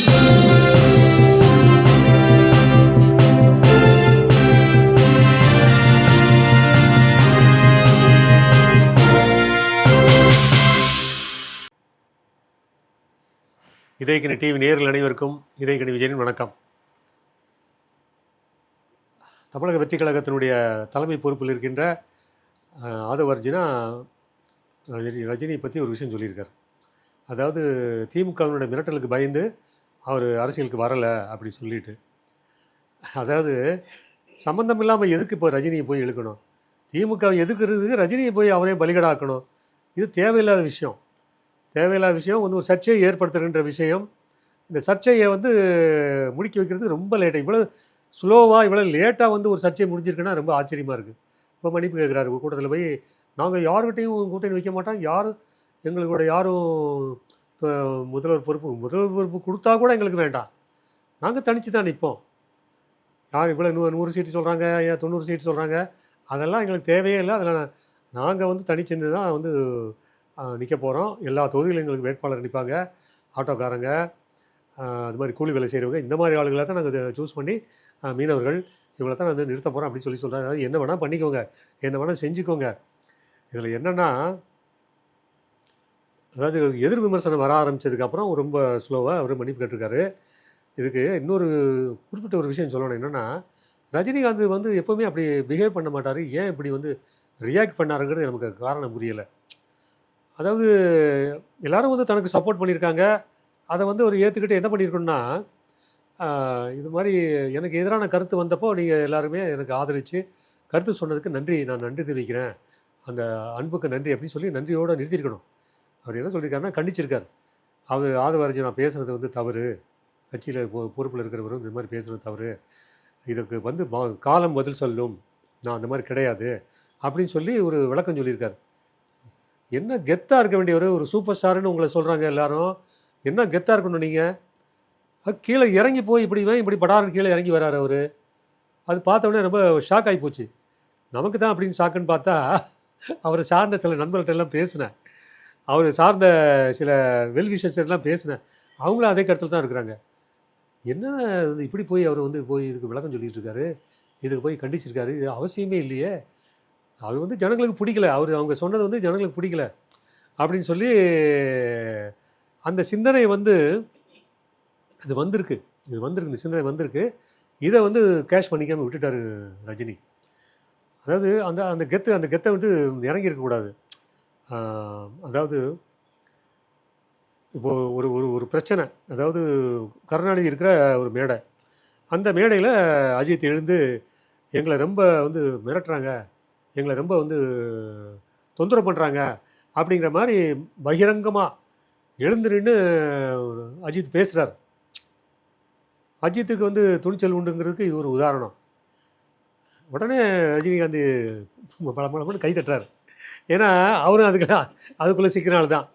Idhayakkani TV நேயர்கள் அனைவருக்கும் இதயக்கணி விஜயனின் வணக்கம். தமிழக வெற்றி கழகத்தினுடைய தலைமை பொறுப்பில் இருக்கின்ற ஆதவ அர்ஜுனா ரஜினியை பற்றி ஒரு விஷயம் சொல்லியிருக்கார். அதாவது திமுகவினுடைய மிரட்டலுக்கு பயந்து அவர் அரசியலுக்கு வரலை அப்படி சொல்லிட்டு, அதாவது சம்மந்தம் இல்லாமல் எதுக்கு இப்போ ரஜினியை போய் இழுக்கணும்? திமுகவை எதுக்குறதுக்கு ரஜினியை போய் அவரே பலிகடாக்கணும்? இது தேவையில்லாத விஷயம். வந்து ஒரு சர்ச்சையை ஏற்படுத்துகின்ற விஷயம். இந்த சர்ச்சையை வந்து முடிக்க வைக்கிறது ரொம்ப லேட்டாக, இவ்வளோ ஸ்லோவாக இவ்வளோ லேட்டாக வந்து ஒரு சர்ச்சை முடிஞ்சிருக்குன்னா ரொம்ப ஆச்சரியமாக இருக்குது. இப்போ மன்னிப்பு கேட்குறாரு ஒரு கூட்டத்தில் போய், நாங்கள் யார்கிட்டையும் கூட்டணி வைக்க மாட்டோம், யாரும் எங்களோட யாரும் முதல்வர் பொறுப்பு கொடுத்தா கூட எங்களுக்கு வேண்டாம், நாங்கள் தனித்து தான் நிற்போம். யார் இவ்வளோ 100 சீட்டு சொல்கிறாங்க, 90 சீட்டு சொல்கிறாங்க, அதெல்லாம் எங்களுக்கு தேவையே இல்லை. அதில் நாங்கள் வந்து தனிச்சிருந்து தான் வந்து நிற்க போகிறோம். எல்லா தொகுதிகளும் எங்களுக்கு வேட்பாளர் நிற்பாங்க. ஆட்டோக்காரங்க, அது மாதிரி கூலி வேலை செய்கிறவங்க, இந்த மாதிரி ஆளுகளை தான் நாங்கள் சூஸ் பண்ணி, மீனவர்கள் இவங்களை தான் வந்து நிறுத்த போகிறோம் அப்படின்னு சொல்கிறாங்க. அதாவது என்ன வேணால் பண்ணிக்கோங்க, என்ன வேணால் செஞ்சுக்கோங்க. இதில் என்னென்னா, அதாவது எதிர் விமர்சனம் வர ஆரம்பித்ததுக்கப்புறம் ரொம்ப ஸ்லோவாக அவர் மன்னிப்பு கேட்டிருக்காரு. இதுக்கு இன்னொரு குறிப்பிட்ட ஒரு விஷயம் சொல்லணும். என்னென்னா, ரஜினிகாந்த் வந்து எப்போவுமே அப்படி பிஹேவ் பண்ண மாட்டார். ஏன் இப்படி வந்து ரியாக்ட் பண்ணாருங்கிறது நமக்கு காரணம் புரியலை. அதாவது எல்லோரும் வந்து தனக்கு சப்போர்ட் பண்ணியிருக்காங்க. அதை வந்து ஒரு ஏற்றுக்கிட்டு என்ன பண்ணியிருக்கணும்னா, இது மாதிரி எனக்கு எதிரான கருத்து வந்தப்போ நீங்கள் எல்லாருமே எனக்கு ஆதரித்து கருத்து சொன்னதுக்கு நான் நன்றி தெரிவிக்கிறேன், அந்த அன்புக்கு நன்றி அப்படின்னு சொல்லி நன்றியோடு நிறுத்தியிருக்கணும். அவர் என்ன சொல்லியிருக்காருன்னா, கண்டிச்சிருக்கார். அவர் ஆதவ அர்ஜுனா பேசுகிறது வந்து தவறு, கட்சியில் பொறுப்பில் இருக்கிறவரும் இந்த மாதிரி பேசுகிறது தவறு, இதுக்கு வந்து காலம் பதில் சொல்லும், நான் அந்த மாதிரி கிடையாது அப்படின்னு சொல்லி ஒரு விளக்கம் சொல்லியிருக்கார். என்ன கெத்தாக இருக்க வேண்டியவர், ஒரு சூப்பர் ஸ்டாருன்னு உங்களை சொல்கிறாங்க எல்லாரும், என்ன கெத்தாக இருக்கணும் நீங்கள்? கீழே இறங்கி போய் இப்படி படாருன்னு கீழே இறங்கி வராரு அவர். அது பார்த்தோன்னே ரொம்ப ஷாக் ஆகி போச்சு. நமக்கு தான் அப்படின்னு ஷாக்குன்னு பார்த்தா, அவரை சார்ந்த சில நண்பர்கள்ட்ட எல்லாம் பேசினேன், அவர் சார்ந்த சில வெல்விஷர்ஸ்லாம் பேசினேன், அவங்களும் அதே கருத்தில் தான் இருக்கிறாங்க. என்ன இப்படி போய் அவர் வந்து போய் இதுக்கு விளக்கம் சொல்லிகிட்டு இருக்காரு, இதுக்கு போய் கண்டிச்சிருக்காரு, இது அவசியமே இல்லையே, அது வந்து ஜனங்களுக்கு பிடிக்கல, அவங்க சொன்னது வந்து ஜனங்களுக்கு பிடிக்கல அப்படின்னு சொல்லி அந்த சிந்தனை வந்து இது வந்திருக்கு, இந்த சிந்தனை வந்திருக்கு. இதை வந்து கேஷ் பண்ணிக்காமல் விட்டுட்டார் ரஜினி. அதாவது அந்த கெத்தை வந்து இறங்கி இருக்கக்கூடாது. அதாவது இப்போது ஒரு ஒரு ஒரு பிரச்சனை, அதாவது கருணாநிதி இருக்கிற ஒரு மேடை, அந்த மேடையில் அஜித் எழுந்து எங்களை ரொம்ப வந்து மிரட்டுறாங்க, எங்களை ரொம்ப வந்து தொந்தரவு பண்ணுறாங்க அப்படிங்கிற மாதிரி பகிரங்கமாக எழுந்து நின்று அஜித் பேசுகிறார். அஜித்துக்கு வந்து துணிச்சல் உண்டுங்கிறதுக்கு இது ஒரு உதாரணம். உடனே ரஜினிகாந்த் பல கை தட்டுறார். ஏன்னா அவரும் அதுக்குள்ளே சிக்கிறனால தான்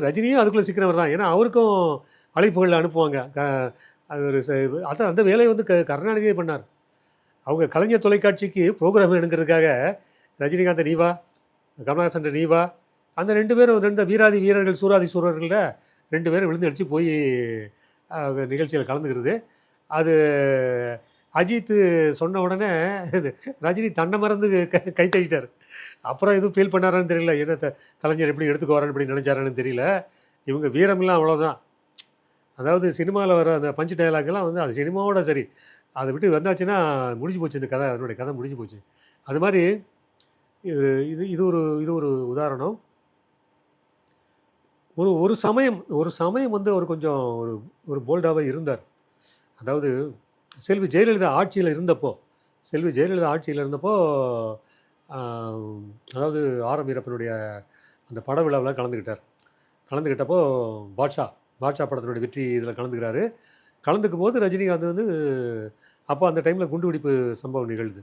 ரஜினியும் அதுக்குள்ளே சிக்கிறவர் தான். ஏன்னா அவருக்கும் அழைப்புகள் அனுப்புவாங்க. அது ஒரு அந்த வேலையை வந்து கருணாநிதியே பண்ணார். அவங்க கலைஞர் தொலைக்காட்சிக்கு ப்ரோக்ராம் எடுங்கிறதுக்காக ரஜினிகாந்தை நீவா, கமலஹாசன் நீவா, அந்த 2 பேரும் 2 வீராதி வீரர்கள் சூராதி சூரர்களில் 2 பேரும் விழுந்து அடித்து போய் நிகழ்ச்சியில் கலந்துக்கிறது. அது அஜித் சொன்ன உடனே ரஜினி தன்னை மறந்து கை தட்டிட்டார். அப்புறம் எதுவும் ஃபீல் பண்ணாரான்னு தெரியல, என்ன கலைஞர் எப்படி எடுத்துக்குவாரான்னு இப்படி நினச்சாரான்னு தெரியல. இவங்க வீரமெல்லாம் அவ்வளோதான். அதாவது சினிமாவில் வர அந்த பஞ்சு டைலாக்லாம் வந்து அது சினிமாவோட சரி, அதை விட்டு வந்தாச்சுன்னா முடிஞ்சு போச்சு, இந்த கதை, அதனுடைய கதை முடிஞ்சு போச்சு. அது மாதிரி இது ஒரு உதாரணம். ஒரு சமயம் வந்து அவர் கொஞ்சம் ஒரு போல்டாகவே இருந்தார். அதாவது செல்வி ஜெயலலிதா ஆட்சியில் இருந்தப்போ அதாவது ஆர்.எம். வீரப்பனுடைய அந்த பட விழாவில் கலந்துக்கிட்டப்போ பாட்ஷா படத்தினுடைய வெற்றி இதில் கலந்துக்கிறாரு. கலந்துக்கும் போது ரஜினிகாந்த் வந்து அப்போ அந்த டைமில் குண்டுவெடிப்பு சம்பவம் நிகழ்து,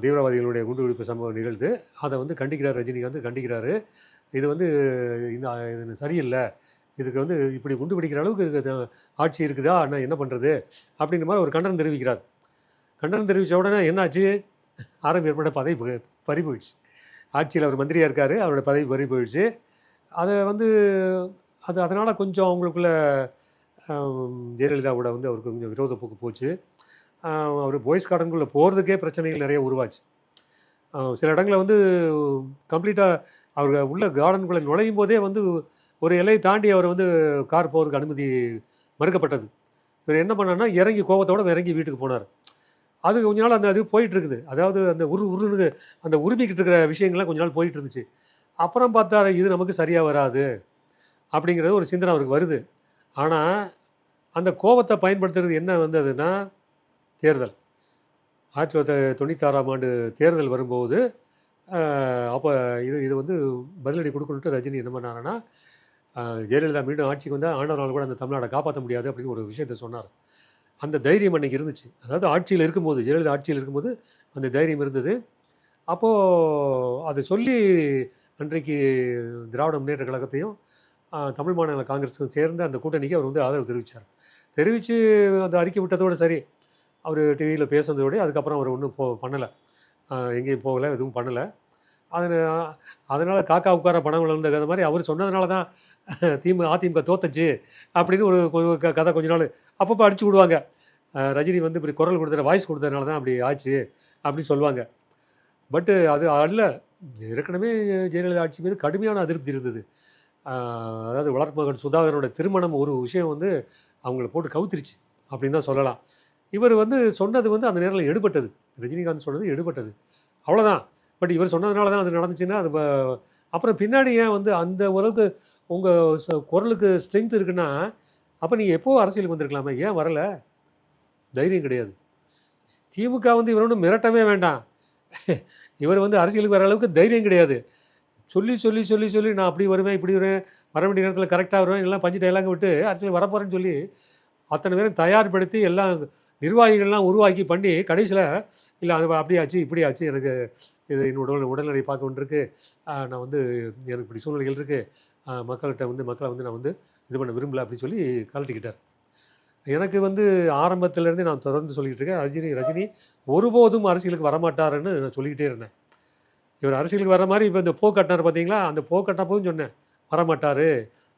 தீவிரவாதிகளுடைய குண்டுவெடிப்பு சம்பவம் நிகழ்து. அதை வந்து ரஜினிகாந்த் கண்டிக்கிறாரு. இது வந்து இது சரியில்லை, இதுக்கு வந்து இப்படி குண்டு பிடிக்கிற அளவுக்கு ஆட்சி இருக்குதா, நான் என்ன பண்ணுறது அப்படிங்கிற மாதிரி ஒரு கண்டனம் தெரிவிக்கிறார். கண்டனம் தெரிவித்த உடனே என்னாச்சு, ஆரம்பியற்பட பதவி பறி போயிடுச்சு. ஆட்சியில் அவர் மந்திரியாக இருக்கார், அவரோட பதவி பறி போயிடுச்சு. அதை வந்து அதனால் கொஞ்சம் அவங்களுக்குள்ள ஜெயலலிதாவோட வந்து அவருக்கு கொஞ்சம் விரோத போக்கு போச்சு. அவர் பாய்ஸ் கார்டனுக்குள்ளே போகிறதுக்கே பிரச்சனைகள் நிறைய உருவாச்சு. சில இடங்களில் வந்து கம்ப்ளீட்டாக அவர் உள்ள கார்டனுக்குள்ளே நுழையும் போதே வந்து ஒரு எல்லையை தாண்டி அவர் வந்து கார் போகிறதுக்கு அனுமதி மறுக்கப்பட்டது. இவர் என்ன பண்ணார்னா இறங்கி கோபத்தோடு இறங்கி வீட்டுக்கு போனார். அது கொஞ்ச நாள் அந்த அது போயிட்டுருக்குது. அதாவது அந்த உருன்னு அந்த உருமிக்கிட்டு இருக்கிற விஷயங்கள்லாம் கொஞ்ச நாள் போயிட்டு இருந்துச்சு. அப்புறம் பார்த்தா இது நமக்கு சரியாக வராது அப்படிங்கிறது ஒரு சிந்தனை அவருக்கு வருது. ஆனால் அந்த கோபத்தை பயன்படுத்துறது என்ன வந்ததுன்னா தேர்தல். 1996ஆம் ஆண்டு தேர்தல் வரும்போது அப்போ இது வந்து பதிலடி கொடுக்கணுன்ட்டு ரஜினி என்ன பண்ணாருன்னா, ஜெயலலிதா மீண்டும் ஆட்சிக்கு வந்தால் ஆண்டவரால் கூட அந்த தமிழ்நாடை காப்பாற்ற முடியாது அப்படின்னு ஒரு விஷயத்த சொன்னார். அந்த தைரியம் அன்றைக்கி இருந்துச்சு. அதாவது ஆட்சியில் இருக்கும்போது, ஜெயலலிதா ஆட்சியில் இருக்கும்போது அந்த தைரியம் இருந்தது. அப்போது அதை சொல்லி அன்றைக்கு திராவிட முன்னேற்ற கழகத்தையும் தமிழ் மாநில காங்கிரஸுக்கும் சேர்ந்து அந்த கூட்டணிக்கு அவர் வந்து ஆதரவு தெரிவித்தார். தெரிவித்து அந்த அறிக்கை விட்டதோடு சரி. அவர் டிவியில் பேசுனதோடு அதுக்கப்புறம் அவர் ஒன்றும் பண்ணலை. எங்கேயும் போகலை, எதுவும் பண்ணலை. அதனால் காக்கா உட்கார பணம் விழுந்த கதை மாதிரி அவர் சொன்னதுனால தான் அதிமுக தோத்துச்சு அப்படின்னு ஒரு கதை கொஞ்ச நாள் அப்பப்போ அடிச்சு விடுவாங்க. ரஜினி வந்து இப்படி குரல் கொடுத்துற வாய்ஸ் கொடுத்ததுனால தான் அப்படி ஆச்சு அப்படி சொல்லுவாங்க. பட்டு அது அல்ல. ஏற்கனவே ஜெயலலிதா ஆட்சி மீது கடுமையான அதிருப்தி இருந்தது. அதாவது வளர்ப்பு மகன் சுதாகரோட திருமணம் ஒரு விஷயம் வந்து அவங்கள போட்டு கவுத்திருச்சு அப்படின்னு தான் சொல்லலாம். இவர் வந்து சொன்னது வந்து அந்த நேரத்தில் எடுபட்டது. ரஜினிகாந்த் சொன்னது எடுபட்டது, அவ்வளோதான். பட் இவர் சொன்னதுனால தான் அது நடந்துச்சுன்னா அது அப்புறம் பின்னாடி ஏன் வந்து அந்த அளவுக்கு உங்கள் குரலுக்கு ஸ்ட்ரென்த் இருக்குன்னா அப்போ நீங்கள் எப்போது அரசியலுக்கு வந்திருக்கலாமே, ஏன் வரலை? தைரியம் கிடையாது. திமுக வந்து இவர் ஒன்றும் மிரட்டவே வேண்டாம். இவர் வந்து அரசியலுக்கு வர அளவுக்கு தைரியம் கிடையாது. சொல்லி சொல்லி சொல்லி சொல்லி நான் அப்படி வருவேன், இப்படி வருவேன், வர வேண்டிய நேரத்தில் கரெக்டாக வருவேன், எல்லாம் பஞ்சு டைலாக விட்டு அரசியல் வரப்போகிறேன்னு சொல்லி அத்தனை பேரும் தயார்படுத்தி எல்லாம் நிர்வாகிகள்லாம் உருவாக்கி பண்ணி கடைசியில் இல்லை அது அப்படி ஆச்சு இப்படி ஆச்சு, எனக்கு இது என்னோட உடல்நிலை பார்க்க வேண்டியிருக்கு, நான் வந்து எனக்கு இப்படி சூழ்நிலைகள் இருக்குது, மக்களை வந்து நான் வந்து இது பண்ண விரும்பலை அப்படின்னு சொல்லி கழட்டிக்கிட்டார். எனக்கு வந்து ஆரம்பத்திலேருந்தே நான் தொடர்ந்து சொல்லிக்கிட்டு இருக்கேன், ரஜினி ஒருபோதும் அரசியலுக்கு வரமாட்டாருன்னு நான் சொல்லிக்கிட்டே இருந்தேன். இவர் அரசியலுக்கு வர மாதிரி இப்போ இந்த கட்டினார் பார்த்தீங்களா, அந்த கட்டினப்பவும் சொன்னேன் வரமாட்டார்,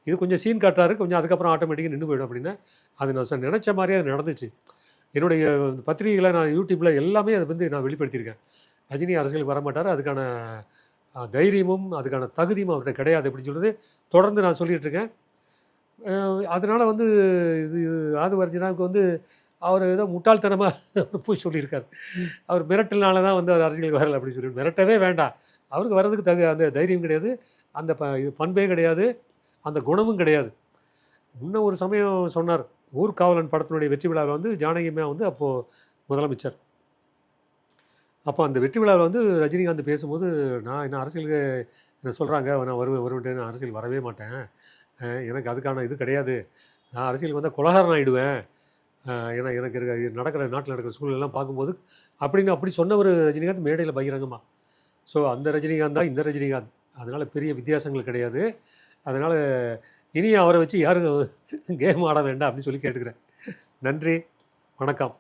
இது கொஞ்சம் சீன் காட்டுறாரு, கொஞ்சம் அதுக்கப்புறம் ஆட்டோமேட்டிக்காக நின்று போயிடும் அப்படின்னு. அது நான் நினச்ச மாதிரியே அது நடந்துச்சு. என்னுடைய பத்திரிகைகளை நான் யூடியூப்பில் எல்லாமே அதை வந்து நான் வெளிப்படுத்தியிருக்கேன். ரஜினி அரசியலுக்கு வரமாட்டார், அதுக்கான தைரியமும் அதுக்கான தகுதியும் அவர்கிட்ட கிடையாது அப்படின்னு சொல்கிறது தொடர்ந்து நான் சொல்லிகிட்டு இருக்கேன். அதனால் வந்து இது ஆதவ அர்ஜுனாவுக்கு வந்து அவர் ஏதோ முட்டாள்தனமாக போய் சொல்லியிருக்கார். அவர் மிரட்டல்னால தான் வந்து அவர் அரசியலுக்கு வரலை அப்படின்னு சொல்லி. மிரட்டவே வேண்டாம், அவருக்கு வர்றதுக்கு அந்த தைரியம் கிடையாது, அந்த இது பண்பே கிடையாது, அந்த குணமும் கிடையாது. இன்னும் ஒரு சமயம் சொன்னார், ஊர்காவலன் படத்தினுடைய வெற்றி விழாவில் வந்து ஜானகியம்மா வந்து அப்போது முதலமைச்சர். அப்போ அந்த வெற்றி விழாவில் வந்து ரஜினிகாந்த் பேசும்போது, நான் என்ன அரசியலுக்கு என்ன சொல்கிறாங்க, நான் வருவேன், நான் அரசியல் வரவே மாட்டேன், எனக்கு அதுக்கான இது கிடையாது, நான் அரசியலுக்கு வந்தால் கொலகாரன் ஆகிடுவேன், ஏன்னா எனக்கு நடக்கிற நாட்டில் நடக்கிற சூழ்நிலாம் பார்க்கும்போது அப்படின்னு அப்படி சொன்னவர் ரஜினிகாந்த் மேடையில் பகிரங்கமாக. ஸோ அந்த ரஜினிகாந்த் தான் இந்த ரஜினிகாந்த், அதனால் பெரிய வித்தியாசங்கள் கிடையாது. அதனால் இனி அவரை வச்சு யாரும் கேம் ஆட வேண்டாம் அப்படின்னு சொல்லி கேட்டுக்கிறேன். நன்றி, வணக்கம்.